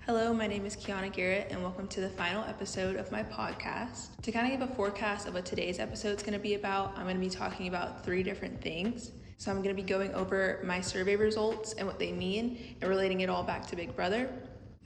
Hello, my name is Kiana Garrett, and welcome to the final episode of my podcast. To kind of give a forecast of what today's episode is going to be about, I'm going to be talking about 3 different things. So I'm going to be going over my survey results and what they mean, and relating it all back to Big Brother.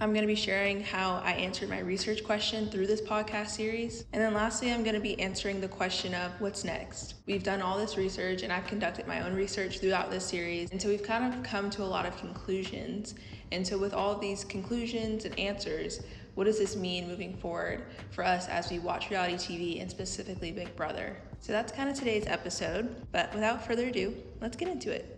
I'm going to be sharing how I answered my research question through this podcast series. And then lastly, I'm going to be answering the question of what's next. We've done all this research and I've conducted my own research throughout this series. And so we've kind of come to a lot of conclusions. And so with all of these conclusions and answers, what does this mean moving forward for us as we watch reality TV and specifically Big Brother? So that's kind of today's episode. But without further ado, let's get into it.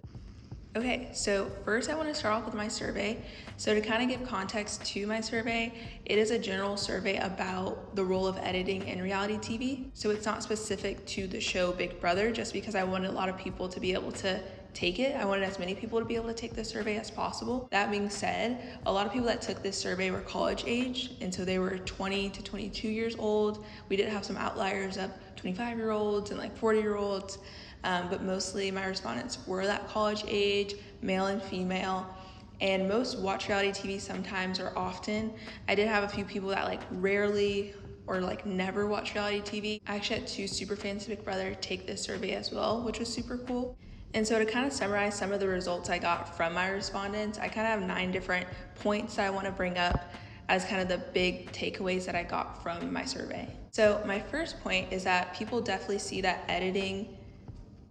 Okay, so first I want to start off with my survey. So to kind of give context to my survey, it is a general survey about the role of editing in reality TV. So it's not specific to the show Big Brother, just because I wanted a lot of people to be able to take it. I wanted as many people to be able to take this survey as possible. That being said, a lot of people that took this survey were college age, and so they were 20 to 22 years old. We did have some outliers of 25-year-olds and like 40-year-olds. But mostly my respondents were that college age, male and female, and most watch reality TV sometimes or often. I did have a few people that like rarely or like never watch reality TV. I actually had 2 super fans of Big Brother take this survey as well, which was super cool. And so to kind of summarize some of the results I got from my respondents, I kind of have 9 different points that I want to bring up as kind of the big takeaways that I got from my survey. So my first point is that people definitely see that editing.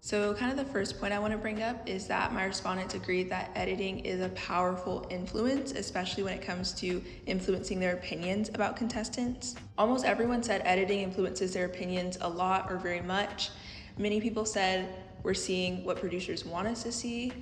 So kind of the first point I want to bring up is that my respondents agreed that editing is a powerful influence, especially when it comes to influencing their opinions about contestants. Almost everyone said editing influences their opinions a lot or very much. Many people said we're seeing what producers want us to see.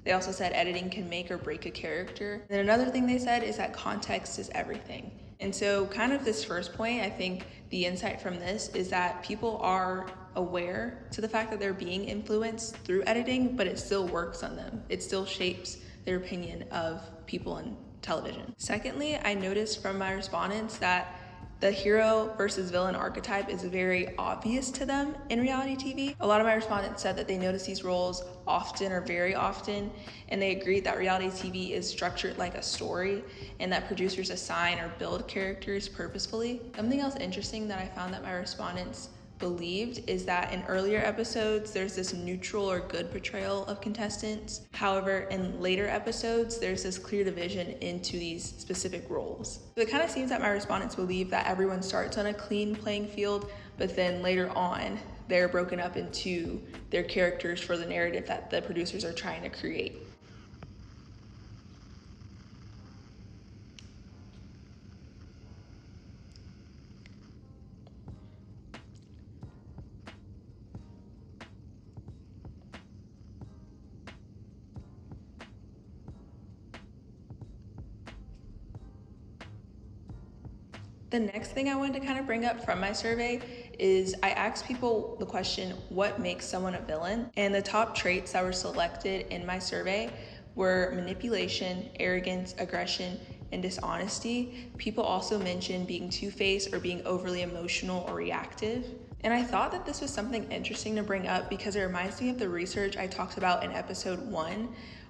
They also said editing can make or break a character. And another thing they said is that context is everything. And so kind of this first point, I think the insight from this is that people are aware to the fact that they're being influenced through editing, but it still works on them. It still shapes their opinion of people on television. Secondly, I noticed from my respondents that the hero versus villain archetype is very obvious to them in reality TV. A lot of my respondents said that they notice these roles often or very often, and they agreed that reality TV is structured like a story and that producers assign or build characters purposefully. Something else interesting that I found that my respondents believed is that in earlier episodes there's this neutral or good portrayal of contestants. However, in later episodes there's this clear division into these specific roles. So it kind of seems that my respondents believe that everyone starts on a clean playing field, but then later on they're broken up into their characters for the narrative that the producers are trying to create. The next thing I wanted to kind of bring up from my survey is I asked people the question, what makes someone a villain? And the top traits that were selected in my survey were manipulation, arrogance, aggression, and dishonesty. People also mentioned being two-faced or being overly emotional or reactive. And I thought that this was something interesting to bring up because it reminds me of the research I talked about in episode 1,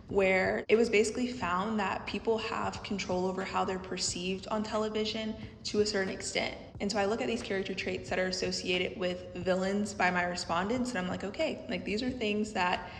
where it was basically found that people have control over how they're perceived on television to a certain extent. And so I look at these character traits that are associated with villains by my respondents, and I'm like, okay, like these are things that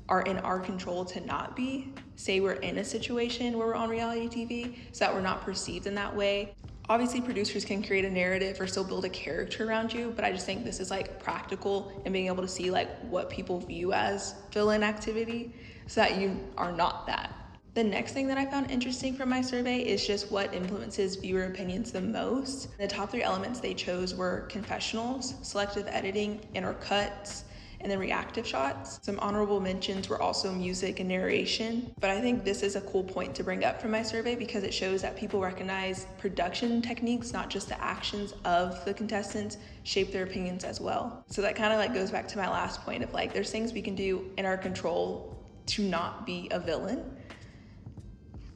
are in our control to not be. Say we're in a situation where we're on reality TV, so that we're not perceived in that way. Obviously, producers can create a narrative or still build a character around you, but I just think this is like practical and being able to see like what people view as villain activity so that you are not that. The next thing that I found interesting from my survey is just what influences viewer opinions the most. The top 3 elements they chose were confessionals, selective editing, inner cuts, and then reactive shots. Some honorable mentions were also music and narration. But I think this is a cool point to bring up from my survey because it shows that people recognize production techniques, not just the actions of the contestants, shape their opinions as well. So that kind of like goes back to my last point of like, there's things we can do in our control to not be a villain.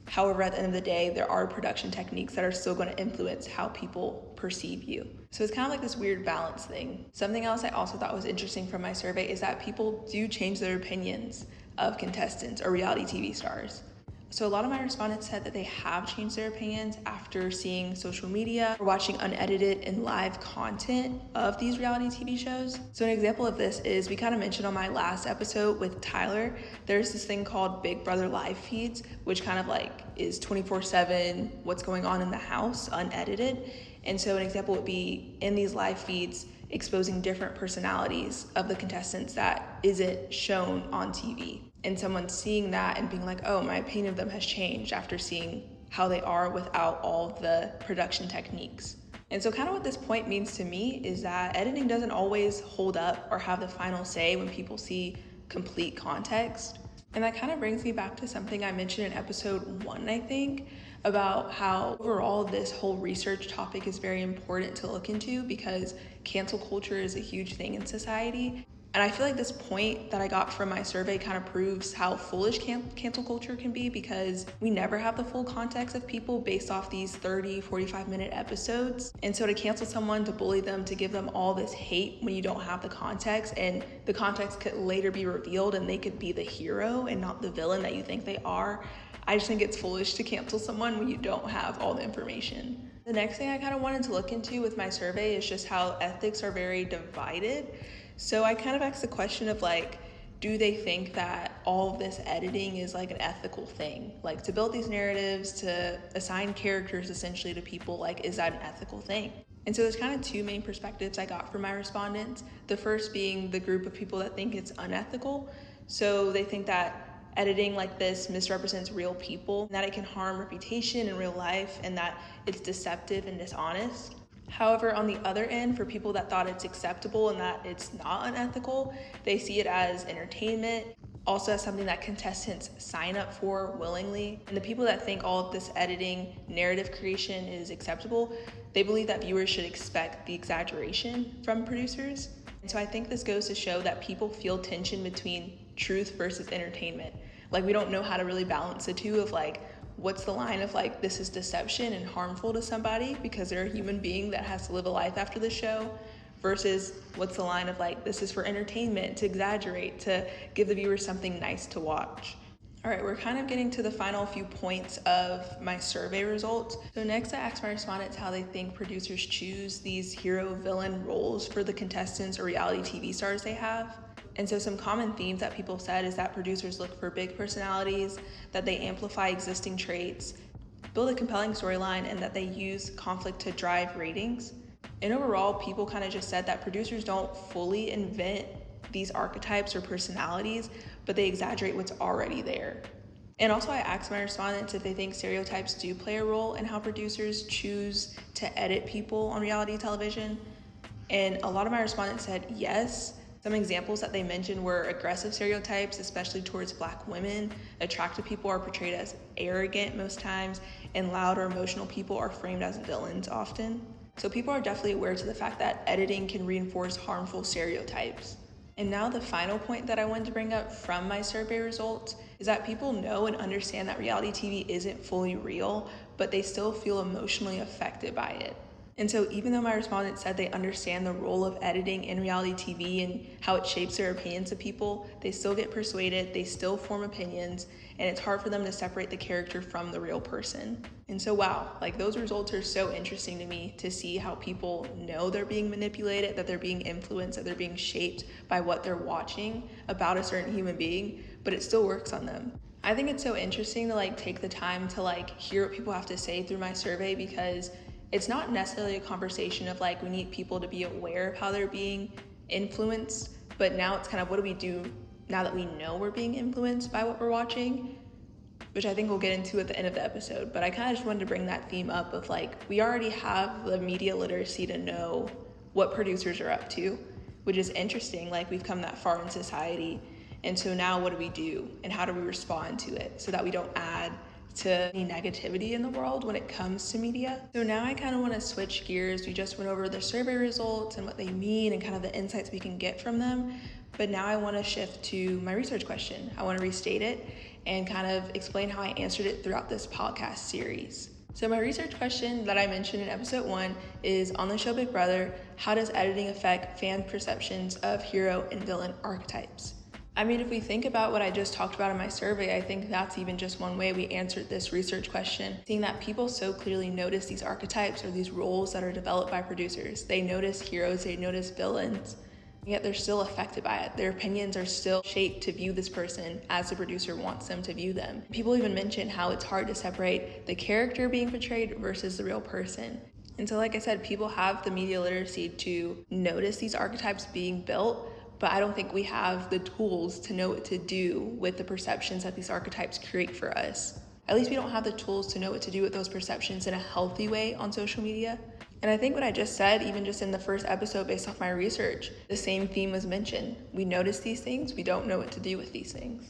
However, at the end of the day, there are production techniques that are still going to influence how people perceive you. So it's kind of like this weird balance thing. Something else I also thought was interesting from my survey is that people do change their opinions of contestants or reality TV stars. So a lot of my respondents said that they have changed their opinions after seeing social media or watching unedited and live content of these reality TV shows. So an example of this is, we kind of mentioned on my last episode with Tyler, there's this thing called Big Brother live feeds, which kind of like is 24/7 what's going on in the house, unedited. And so an example would be in these live feeds exposing different personalities of the contestants that isn't shown on TV. And someone seeing that and being like, oh, my opinion of them has changed after seeing how they are without all the production techniques. And so kind of what this point means to me is that editing doesn't always hold up or have the final say when people see complete context. And that kind of brings me back to something I mentioned in episode 1, I think, about how overall this whole research topic is very important to look into because cancel culture is a huge thing in society. And I feel like this point that I got from my survey kind of proves how foolish cancel culture can be, because we never have the full context of people based off these 30, 45-minute episodes. And so to cancel someone, to bully them, to give them all this hate when you don't have the context, and the context could later be revealed and they could be the hero and not the villain that you think they are. I just think it's foolish to cancel someone when you don't have all the information. The next thing I kind of wanted to look into with my survey is just how ethics are very divided. So I kind of asked the question of like, do they think that all of this editing is like an ethical thing? Like to build these narratives, to assign characters essentially to people, like is that an ethical thing? And so there's kind of two main perspectives I got from my respondents. The first being the group of people that think it's unethical. So they think that editing like this misrepresents real people, and that it can harm reputation in real life, and that it's deceptive and dishonest. However, on the other end, for people that thought it's acceptable and that it's not unethical, they see it as entertainment, also as something that contestants sign up for willingly. And the people that think all of this editing, narrative creation is acceptable, they believe that viewers should expect the exaggeration from producers. And so I think this goes to show that people feel tension between truth versus entertainment. Like we don't know how to really balance the two of like, what's the line of like, this is deception and harmful to somebody because they're a human being that has to live a life after the show, versus what's the line of like, this is for entertainment, to exaggerate, to give the viewer something nice to watch. All right, we're kind of getting to the final few points of my survey results. So next I asked my respondents how they think producers choose these hero-villain roles for the contestants or reality TV stars they have. And so some common themes that people said is that producers look for big personalities, that they amplify existing traits, build a compelling storyline, and that they use conflict to drive ratings. And overall, people kind of just said that producers don't fully invent these archetypes or personalities, but they exaggerate what's already there. And also I asked my respondents if they think stereotypes do play a role in how producers choose to edit people on reality television. And a lot of my respondents said yes. Some examples that they mentioned were aggressive stereotypes, especially towards Black women. Attractive people are portrayed as arrogant most times, and loud or emotional people are framed as villains often. So people are definitely aware to the fact that editing can reinforce harmful stereotypes. And now the final point that I wanted to bring up from my survey results is that people know and understand that reality TV isn't fully real, but they still feel emotionally affected by it. And so even though my respondents said they understand the role of editing in reality TV and how it shapes their opinions of people, they still get persuaded, they still form opinions, and it's hard for them to separate the character from the real person. And so wow, like those results are so interesting to me, to see how people know they're being manipulated, that they're being influenced, that they're being shaped by what they're watching about a certain human being, but it still works on them. I think it's so interesting to like take the time to like hear what people have to say through my survey, because it's not necessarily a conversation of like, we need people to be aware of how they're being influenced, but now it's kind of, what do we do now that we know we're being influenced by what we're watching, which I think we'll get into at the end of the episode. But I kind of just wanted to bring that theme up of like, we already have the media literacy to know what producers are up to, which is interesting. Like we've come that far in society. And so now what do we do and how do we respond to it so that we don't add to any negativity in the world when it comes to media? So now I kind of want to switch gears. We just went over the survey results and what they mean and kind of the insights we can get from them. But now I want to shift to my research question. I want to restate it and kind of explain how I answered it throughout this podcast series. So my research question that I mentioned in episode 1 is, on the show Big Brother, how does editing affect fan perceptions of hero and villain archetypes? I mean, if we think about what I just talked about in my survey, I think that's even just one way we answered this research question. Seeing that people so clearly notice these archetypes or these roles that are developed by producers. They notice heroes, they notice villains, yet they're still affected by it. Their opinions are still shaped to view this person as the producer wants them to view them. People even mention how it's hard to separate the character being portrayed versus the real person. And so, like I said, people have the media literacy to notice these archetypes being built, but I don't think we have the tools to know what to do with the perceptions that these archetypes create for us. At least we don't have the tools to know what to do with those perceptions in a healthy way on social media. And I think what I just said, even just in the first episode based off my research, the same theme was mentioned. We notice these things, we don't know what to do with these things.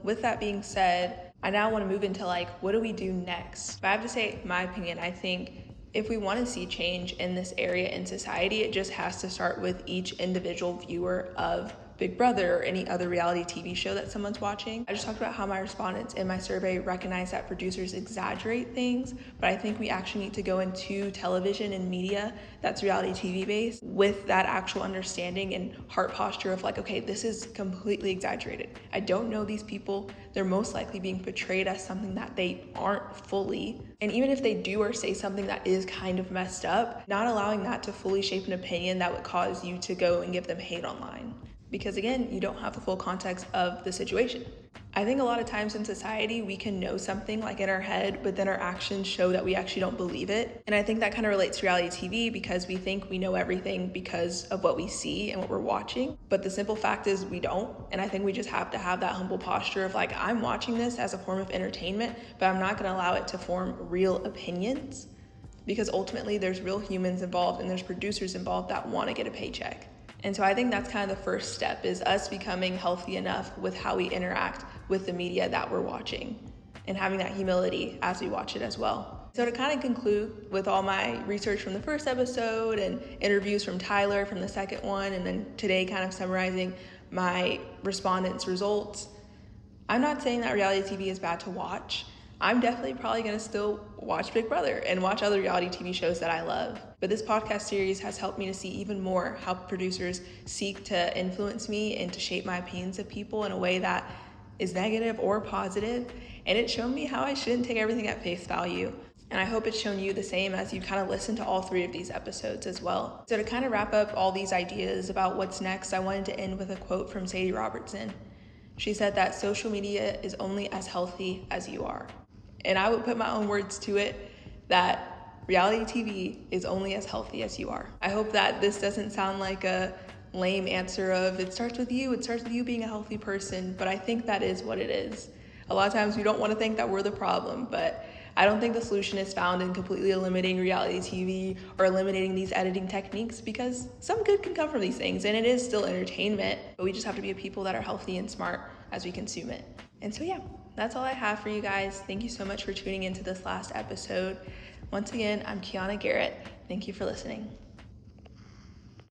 With that being said, I now want to move into what do we do next? If I have to say my opinion, I think if we want to see change in this area in society, it just has to start with each individual viewer of Big Brother or any other reality TV show that someone's watching. I just talked about how my respondents in my survey recognize that producers exaggerate things, but I think we actually need to go into television and media that's reality TV based with that actual understanding and heart posture of okay, this is completely exaggerated. I don't know these people. They're most likely being portrayed as something that they aren't fully. And even if they do or say something that is kind of messed up, not allowing that to fully shape an opinion that would cause you to go and give them hate online. Because again, you don't have the full context of the situation. I think a lot of times in society, we can know something in our head, but then our actions show that we actually don't believe it. And I think that kind of relates to reality TV because we think we know everything because of what we see and what we're watching. But the simple fact is we don't. And I think we just have to have that humble posture of I'm watching this as a form of entertainment, but I'm not gonna allow it to form real opinions because ultimately there's real humans involved and there's producers involved that wanna get a paycheck. And so I think that's kind of the first step is us becoming healthy enough with how we interact with the media that we're watching and having that humility as we watch it as well. So to kind of conclude with all my research from the first episode and interviews from Tyler from the second one, and then today kind of summarizing my respondents' results, I'm not saying that reality TV is bad to watch. I'm definitely probably going to still watch Big Brother and watch other reality TV shows that I love. But this podcast series has helped me to see even more how producers seek to influence me and to shape my opinions of people in a way that is negative or positive. And it's shown me how I shouldn't take everything at face value. And I hope it's shown you the same as you kind of listen to all 3 of these episodes as well. So to kind of wrap up all these ideas about what's next, I wanted to end with a quote from Sadie Robertson. She said that social media is only as healthy as you are. And I would put my own words to it, that reality TV is only as healthy as you are. I hope that this doesn't sound like a lame answer of it starts with you being a healthy person, but I think that is what it is. A lot of times we don't want to think that we're the problem, but I don't think the solution is found in completely eliminating reality TV or eliminating these editing techniques because some good can come from these things and it is still entertainment, but we just have to be a people that are healthy and smart as we consume it. And so yeah, that's all I have for you guys. Thank you so much for tuning into this last episode. Once again, I'm Kiana Garrett. Thank you for listening.